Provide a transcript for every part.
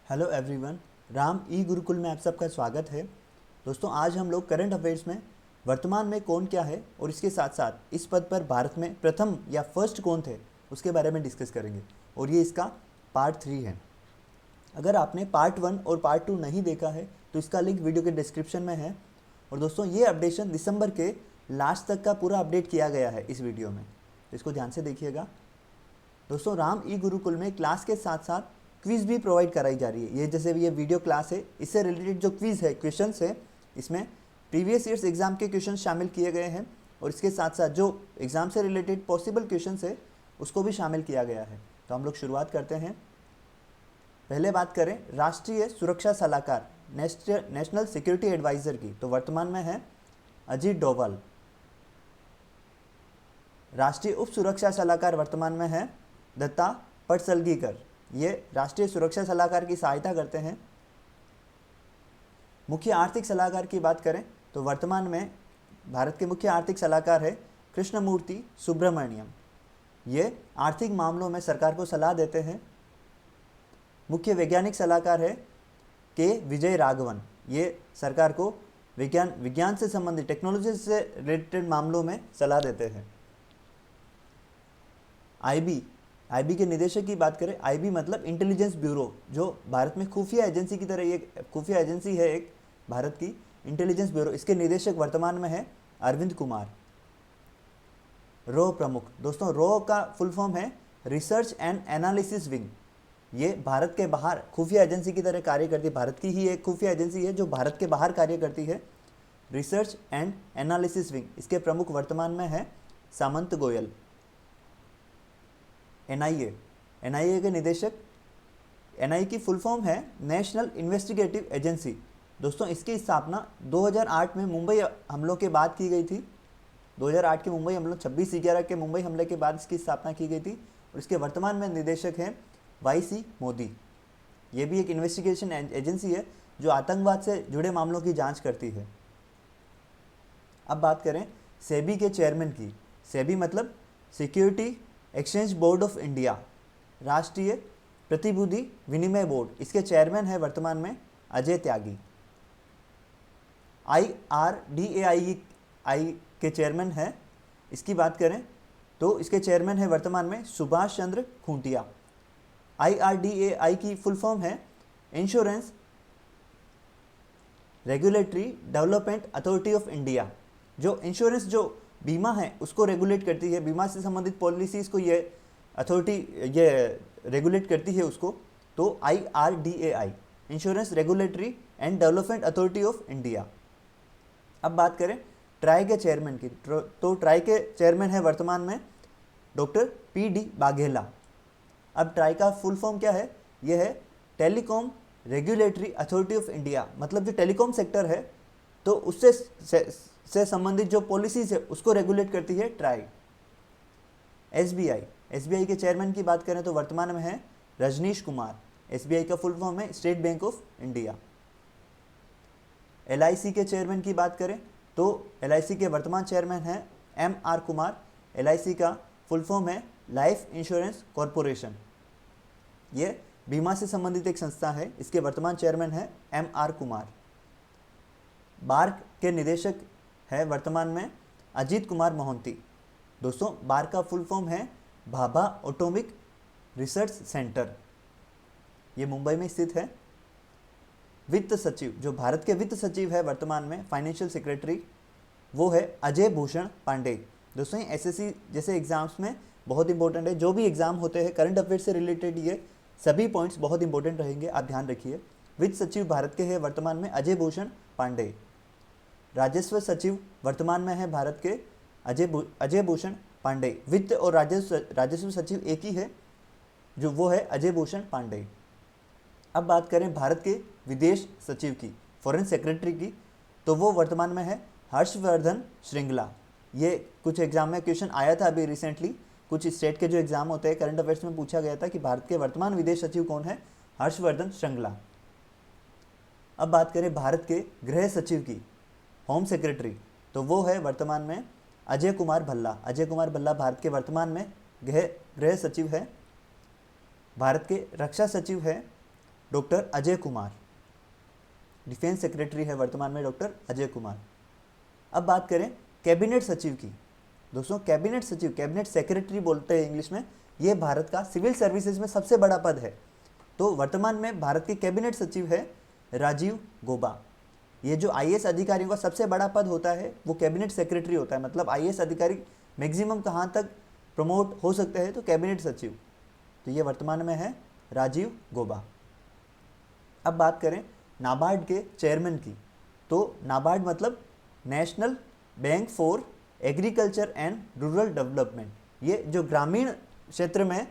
Hello everyone, Ram ई गुरुकुल में आप सबका स्वागत है। दोस्तों, आज हम लोग करंट अफेयर्स में वर्तमान में कौन क्या है और इसके साथ साथ इस पद पर भारत में प्रथम या फर्स्ट कौन थे उसके बारे में डिस्कस करेंगे और ये इसका पार्ट 3 है। अगर आपने पार्ट 1 और पार्ट 2 नहीं देखा है तो इसका लिंक वीडियो के डिस्क्रिप्शन में है। और दोस्तों, ये अपडेशन दिसंबर के लास्ट तक का पूरा अपडेट किया गया है इस वीडियो में, तो इसको ध्यान से देखिएगा। दोस्तों, राम ई गुरुकुल में क्लास के साथ साथ क्विज़ भी प्रोवाइड कराई जा रही है। ये जैसे ये वीडियो क्लास है, इससे रिलेटेड जो क्विज़ है, क्वेश्चंस है, इसमें प्रीवियस ईयर्स एग्जाम के क्वेश्चन शामिल किए गए हैं और इसके साथ साथ जो एग्ज़ाम से रिलेटेड पॉसिबल क्वेश्चंस है उसको भी शामिल किया गया है। तो हम लोग शुरुआत करते हैं। पहले बात करें राष्ट्रीय सुरक्षा सलाहकार नेशनल सिक्योरिटी एडवाइज़र की, तो वर्तमान में है अजीत डोभाल। राष्ट्रीय उप सुरक्षा सलाहकार वर्तमान में है दत्ता पडसलगीकर। ये राष्ट्रीय सुरक्षा सलाहकार की सहायता करते हैं। मुख्य आर्थिक सलाहकार की बात करें तो वर्तमान में भारत के मुख्य आर्थिक सलाहकार है कृष्णमूर्ति सुब्रमण्यम। ये आर्थिक मामलों में सरकार को सलाह देते हैं। मुख्य वैज्ञानिक सलाहकार है के विजय राघवन। ये सरकार को विज्ञान से संबंधित, टेक्नोलॉजी से रिलेटेड मामलों में सलाह देते हैं। आईबी के निदेशक की बात करें, आईबी मतलब इंटेलिजेंस ब्यूरो, जो भारत में खुफिया एजेंसी की तरह, ये खुफिया एजेंसी है एक भारत की इंटेलिजेंस ब्यूरो। इसके निदेशक वर्तमान में है अरविंद कुमार। रो प्रमुख, दोस्तों रो का फुल फॉर्म है रिसर्च एंड एनालिसिस विंग। ये भारत के बाहर खुफिया एजेंसी की तरह कार्य करती है। भारत की ही एक खुफिया एजेंसी है जो भारत के बाहर कार्य करती है, रिसर्च एंड एनालिसिस विंग। इसके प्रमुख वर्तमान में है सामंत गोयल। एनआईए के निदेशक, एनआईए की फुल फॉर्म है नेशनल इन्वेस्टिगेटिव एजेंसी। दोस्तों, इसकी स्थापना 2008 में मुंबई हमलों के बाद की गई थी। 2008 के मुंबई हमलों, 26/11 के मुंबई हमले के बाद इसकी स्थापना की गई थी और इसके वर्तमान में निदेशक हैं वाई.सी. मोदी। ये भी एक इन्वेस्टिगेशन एजेंसी है जो आतंकवाद से जुड़े मामलों की जांच करती है। अब बात करें सेबी के चेयरमैन की। सेबी मतलब security exchange board of India, राष्ट्रीय प्रतिभूति विनिमय बोर्ड। इसके चेयरमैन है वर्तमान में अजय त्यागी। IRDAI के चेयरमैन है, इसकी बात करें तो इसके चेयरमैन है वर्तमान में सुभाष चंद्र खूंटिया। IRDAI की फुल फॉर्म है insurance regulatory development authority of India. जो इंश्योरेंस, जो बीमा है, उसको रेगुलेट करती है। बीमा से संबंधित पॉलिसीज को ये अथॉरिटी ये रेगुलेट करती है उसको। तो IRDAI, insurance regulatory and development authority of India. अब बात करें ट्राई के चेयरमैन की, तो ट्राई के चेयरमैन है वर्तमान में डॉक्टर PD बाघेला। अब ट्राई का फुल फॉर्म क्या है? ये है telecom regulatory authority of India. मतलब जो टेलीकॉम सेक्टर है तो उससे से संबंधित जो पॉलिसीज है उसको रेगुलेट करती है ट्राई। एसबीआई के चेयरमैन की बात करें तो वर्तमान में है रजनीश कुमार। एसबीआई का फुल फॉर्म है state bank of India. LIC के चेयरमैन की बात करें तो LIC के वर्तमान चेयरमैन है MR कुमार। LIC का फुल फॉर्म है लाइफ इंश्योरेंस कॉरपोरेशन। ये बीमा से संबंधित एक संस्था है। इसके वर्तमान चेयरमैन है MR कुमार। बार्क के निदेशक है वर्तमान में अजीत कुमार मोहंती। दोस्तों, बार्क का फुल फॉर्म है भाभा ऑटोमिक रिसर्च सेंटर। ये मुंबई में स्थित है। वित्त सचिव, जो भारत के वित्त सचिव है वर्तमान में, फाइनेंशियल सेक्रेटरी, वो है अजय भूषण पांडे। दोस्तों, ये SSC जैसे एग्जाम्स में बहुत इंपॉर्टेंट है। जो भी एग्जाम होते हैं करंट अफेयर से रिलेटेड, ये सभी पॉइंट्स बहुत इंपॉर्टेंट रहेंगे, आप ध्यान रखिए। वित्त सचिव भारत के है वर्तमान में अजय भूषण पांडे। राजस्व सचिव वर्तमान में है भारत के अजय भूषण पांडे। वित्त और राजस्व सचिव एक ही है, जो वो है अजय भूषण पांडे। अब बात करें भारत के विदेश सचिव की, फॉरेन सेक्रेटरी की, तो वो वर्तमान में है हर्षवर्धन श्रृंगला। ये कुछ एग्जाम में क्वेश्चन आया था अभी रिसेंटली। कुछ स्टेट के जो एग्जाम होते हैं करंट अफेयर्स में पूछा गया था कि भारत के वर्तमान विदेश सचिव कौन है? हर्षवर्धन श्रृंगला। अब बात करें भारत के गृह सचिव की, होम सेक्रेटरी, तो वो है वर्तमान में अजय कुमार भल्ला। अजय कुमार भल्ला भारत के वर्तमान में गृह सचिव है। भारत के रक्षा सचिव है doctor Ajay Kumar, defence secretary है वर्तमान में डॉक्टर अजय कुमार। अब बात करें कैबिनेट सचिव की। दोस्तों कैबिनेट सचिव, कैबिनेट सेक्रेटरी बोलते हैं इंग्लिश में, ये भारत का सिविल सर्विसेज में सबसे बड़ा पद है। तो वर्तमान में भारत के कैबिनेट सचिव है राजीव गौबा। ये जो आईएएस अधिकारियों का सबसे बड़ा पद होता है वो कैबिनेट सेक्रेटरी होता है, मतलब आईएएस अधिकारी मैक्सिमम कहाँ तक प्रमोट हो सकते हैं, तो कैबिनेट सचिव। तो ये वर्तमान में है राजीव गौबा। अब बात करें नाबार्ड के चेयरमैन की, तो नाबार्ड मतलब national bank for agriculture and rural development. ये जो ग्रामीण क्षेत्र में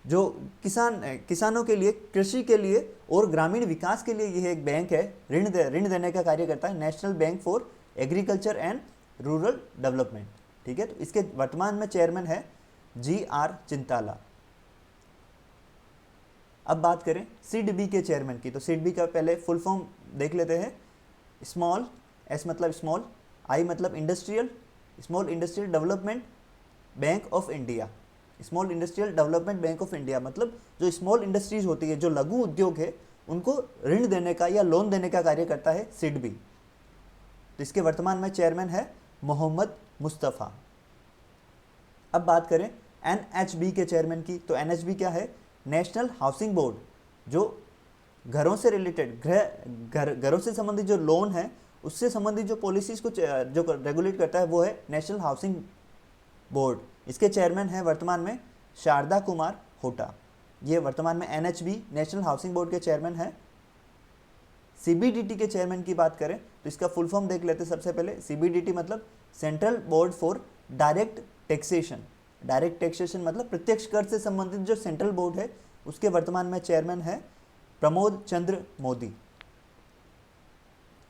जो किसानों के लिए, कृषि के लिए और ग्रामीण विकास के लिए यह एक बैंक है, ऋण देने का कार्य करता है, national bank for agriculture and rural development. ठीक है, तो इसके वर्तमान में चेयरमैन है GR चिंताला। अब बात करें सिडबी के चेयरमैन की, तो सिडबी का पहले फुल फॉर्म देख लेते हैं। स्मॉल, एस मतलब स्मॉल, आई मतलब industrial, small industrial development bank of India. Small industrial development bank of India मतलब जो स्मॉल इंडस्ट्रीज होती है, जो लघु उद्योग है, उनको ऋण देने का या लोन देने का कार्य करता है सिडबी। तो इसके वर्तमान में चेयरमैन है मोहम्मद मुस्तफ़ा। अब बात करें NHB के चेयरमैन की, तो NHB क्या है? National housing board. जो घरों से रिलेटेड, घरों से संबंधित जो लोन है उससे संबंधित जो पॉलिसीज को जो रेगुलेट करता है वो है नेशनल हाउसिंग बोर्ड। इसके चेयरमैन है वर्तमान में शारदा कुमार होटा। ये वर्तमान में NHB नेशनल हाउसिंग बोर्ड के चेयरमैन है। CBDT के चेयरमैन की बात करें तो इसका फुल फॉर्म देख लेते हैं सबसे पहले। CBDT मतलब central board for direct taxation. Direct taxation मतलब प्रत्यक्ष कर से संबंधित जो सेंट्रल बोर्ड है उसके वर्तमान में चेयरमैन है प्रमोद चंद्र मोदी।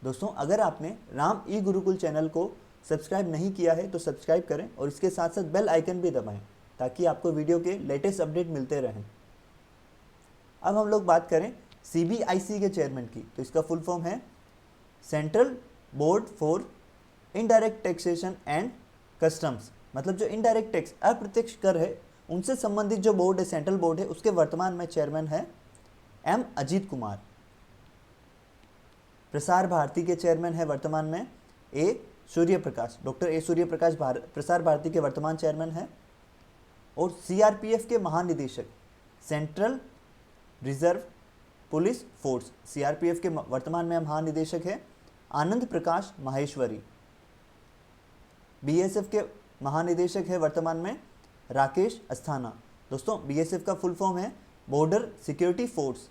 दोस्तों अगर आपने राम ई गुरुकुल चैनल को सब्सक्राइब नहीं किया है तो सब्सक्राइब करें और इसके साथ साथ बेल आइकन भी दबाएं ताकि आपको वीडियो के लेटेस्ट अपडेट मिलते रहें। अब हम लोग बात करें CBIC के चेयरमैन की, तो इसका फुल फॉर्म है central board for indirect taxation and customs. मतलब जो इनडायरेक्ट टैक्स, अप्रत्यक्ष कर है, उनसे संबंधित जो बोर्ड है, सेंट्रल बोर्ड है, उसके वर्तमान में चेयरमैन है M अजीत कुमार। प्रसार भारती के चेयरमैन है वर्तमान में A Surya Prakash, doctor A Surya Prakash Prasar Bharati के वर्तमान चेयरमैन है। और CRPF के महानिदेशक, central reserve police force, CRPF के वर्तमान में महानिदेशक है आनंद प्रकाश माहेश्वरी। BSF के महानिदेशक है वर्तमान में राकेश अस्थाना। दोस्तों BSF का फुल फॉर्म है बॉर्डर सिक्योरिटी फोर्स।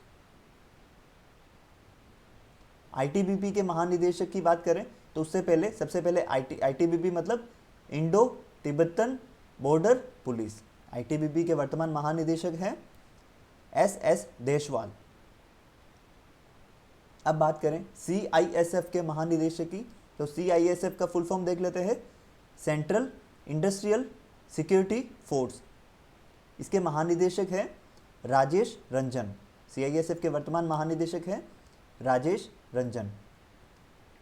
ITBP के महानिदेशक की बात करें तो उससे पहले, सबसे पहले ITBP मतलब Indo Tibetan border police. ITBP के वर्तमान महानिदेशक है SS देशवाल। अब बात करें CISF के महानिदेशक की, तो CISF का फुल फॉर्म देख लेते हैं सेंट्रल इंडस्ट्रियल सिक्योरिटी फोर्स। इसके महानिदेशक है राजेश रंजन। CISF के वर्तमान महानिदेशक है राजेश रंजन।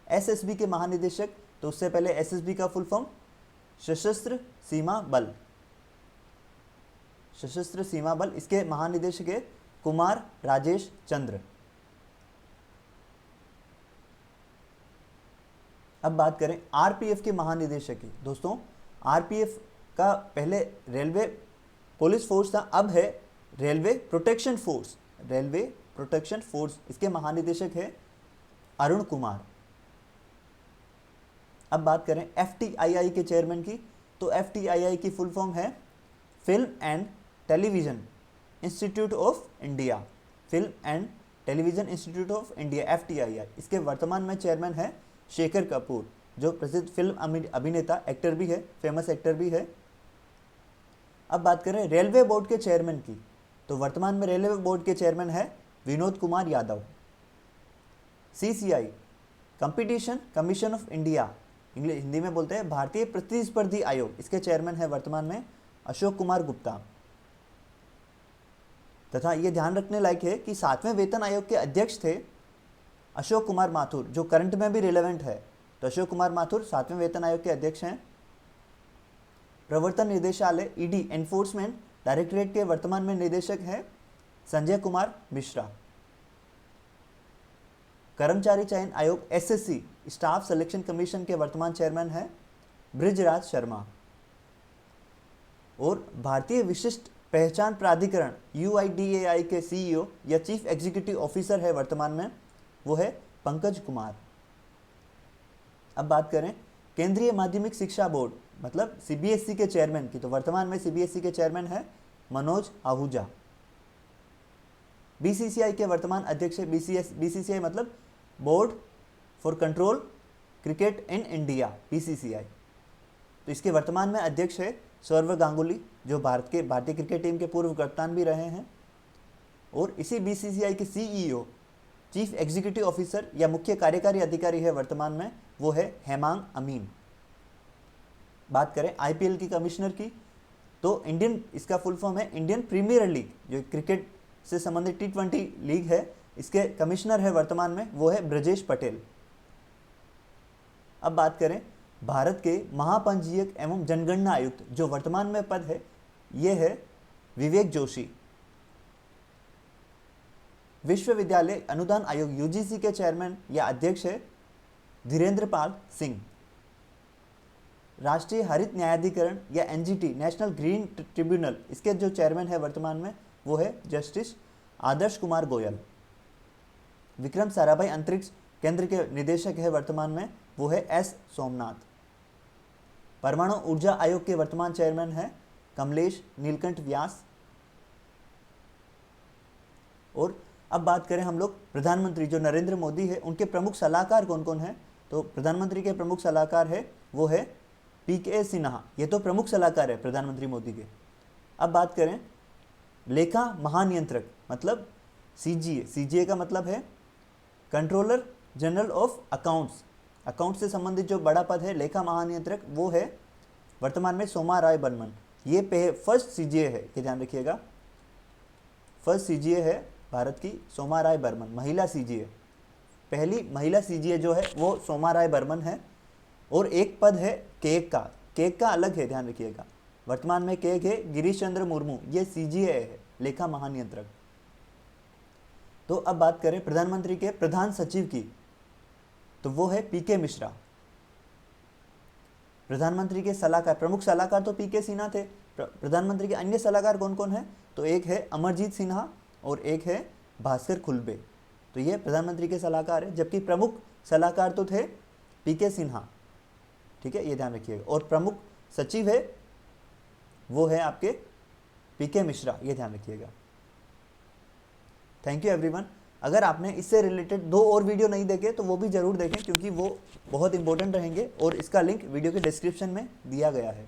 SSB के महानिदेशक, तो उससे पहले SSB का फुल फॉर्म सशस्त्र सीमा बल। सशस्त्र सीमा बल, इसके महानिदेशक है कुमार राजेश चंद्र। अब बात करें RPF के महानिदेशक की। दोस्तों RPF का पहले रेलवे पुलिस फोर्स था, अब है railway protection force. Railway protection force, इसके महानिदेशक है अरुण कुमार। अब बात करें FTII के चेयरमैन की, तो FTII की फुल फॉर्म है film and television institute of India. Film and television institute of India, FTII। इसके वर्तमान में चेयरमैन है शेखर कपूर, जो प्रसिद्ध फिल्म अभिनेता, एक्टर भी है, फेमस एक्टर भी है। अब बात करें रेलवे बोर्ड के चेयरमैन की, तो वर्तमान में रेलवे बोर्ड के चेयरमैन है Vinod Kumar Yadav. CCI competition commission of India, Hindi में बोलते हैं भारतीय प्रतिस्पर्धी आयोग, इसके चेयरमैन है वर्तमान में अशोक कुमार गुप्ता। तथा ये ध्यान रखने लायक है कि 7वें वेतन आयोग के अध्यक्ष थे अशोक कुमार माथुर, जो करंट में भी रिलेवेंट है। तो अशोक कुमार माथुर 7वें वेतन आयोग के अध्यक्ष हैं। प्रवर्तन निदेशालय ED एनफोर्समेंट डायरेक्टरेट के वर्तमान में निदेशक है संजय कुमार मिश्रा। कर्मचारी चयन आयोग एसएससी स्टाफ सिलेक्शन कमीशन के वर्तमान चेयरमैन हैं बृजराज शर्मा। और भारतीय विशिष्ट पहचान प्राधिकरण UIDAI के CEO या चीफ एग्जीक्यूटिव ऑफिसर है वर्तमान में, वो है पंकज कुमार। अब बात करें केंद्रीय माध्यमिक शिक्षा बोर्ड मतलब CBSE के चेयरमैन की, तो वर्तमान में CBSE के चेयरमैन है मनोज आहूजा। BCCI के वर्तमान अध्यक्ष है BCCI मतलब board for control cricket in India, BCCI। तो इसके वर्तमान में अध्यक्ष है सौरव गांगुली, जो भारतीय क्रिकेट टीम के पूर्व कप्तान भी रहे हैं। और इसी BCCI के CEO चीफ एग्जीक्यूटिव ऑफिसर या मुख्य कार्यकारी अधिकारी है वर्तमान में, वो है हेमांग अमीन। बात करें IPL की कमिश्नर की, तो इसका फुल फॉर्म है इंडियन प्रीमियर लीग, जो क्रिकेट से संबंधित T20 लीग है, इसके कमिश्नर है वर्तमान में, वो है ब्रजेश पटेल। अब बात करें भारत के महापंजीयक एवं जनगणना आयुक्त, जो वर्तमान में पद है, ये है विवेक जोशी। विश्वविद्यालय अनुदान आयोग UGC के चेयरमैन या अध्यक्ष है धीरेन्द्र पाल सिंह। राष्ट्रीय हरित न्यायाधिकरण या NGT नेशनल ग्रीन ट्रिब्यूनल, इसके जो चेयरमैन है वर्तमान में, वो है जस्टिस आदर्श कुमार गोयल। विक्रम साराभाई अंतरिक्ष केंद्र के निदेशक है वर्तमान में, वो है S सोमनाथ। परमाणु ऊर्जा आयोग के वर्तमान चेयरमैन है कमलेश नीलकंठ व्यास। और अब बात करें हम लोग प्रधानमंत्री जो नरेंद्र मोदी है, उनके प्रमुख सलाहकार कौन कौन है, तो प्रधानमंत्री के प्रमुख सलाहकार है वो है PK सिन्हा, ये तो प्रमुख सलाहकार है प्रधानमंत्री मोदी के। अब बात करें लेखा महानियंत्रक मतलब CGA का मतलब है controller general of accounts, account से संबंधित जो बड़ा पद है लेखा महानियंत्रक, वो है वर्तमान में सोमा राय बर्मन। ये फर्स्ट CGA है, ये ध्यान रखिएगा, फर्स्ट CGA है भारत की सोमा राय बर्मन, महिला CGA, पहली महिला CGA जो है वो सोमा राय बर्मन है। और एक पद है केक का अलग है, ध्यान रखिएगा, वर्तमान में केक है गिरीश चंद्र मुर्मू, ये CGA है लेखा महानियंत्रक। तो अब बात करें प्रधानमंत्री के प्रधान सचिव की, तो वो है PK मिश्रा। प्रधानमंत्री के सलाहकार, प्रमुख सलाहकार तो PK सिन्हा थे, प्रधानमंत्री के अन्य सलाहकार कौन कौन है, तो एक है अमरजीत सिन्हा और एक है भास्कर खुलबे, तो ये प्रधानमंत्री के सलाहकार है। जबकि प्रमुख सलाहकार तो थे PK सिन्हा, ठीक है, ये ध्यान रखिएगा। और प्रमुख सचिव है वो है आपके PK मिश्रा, ये ध्यान रखिएगा। Thank you everyone. अगर आपने इससे रिलेटेड 2 और वीडियो नहीं देखे तो वो भी ज़रूर देखें, क्योंकि वो बहुत इंपॉर्टेंट रहेंगे और इसका लिंक वीडियो के डिस्क्रिप्शन में दिया गया है।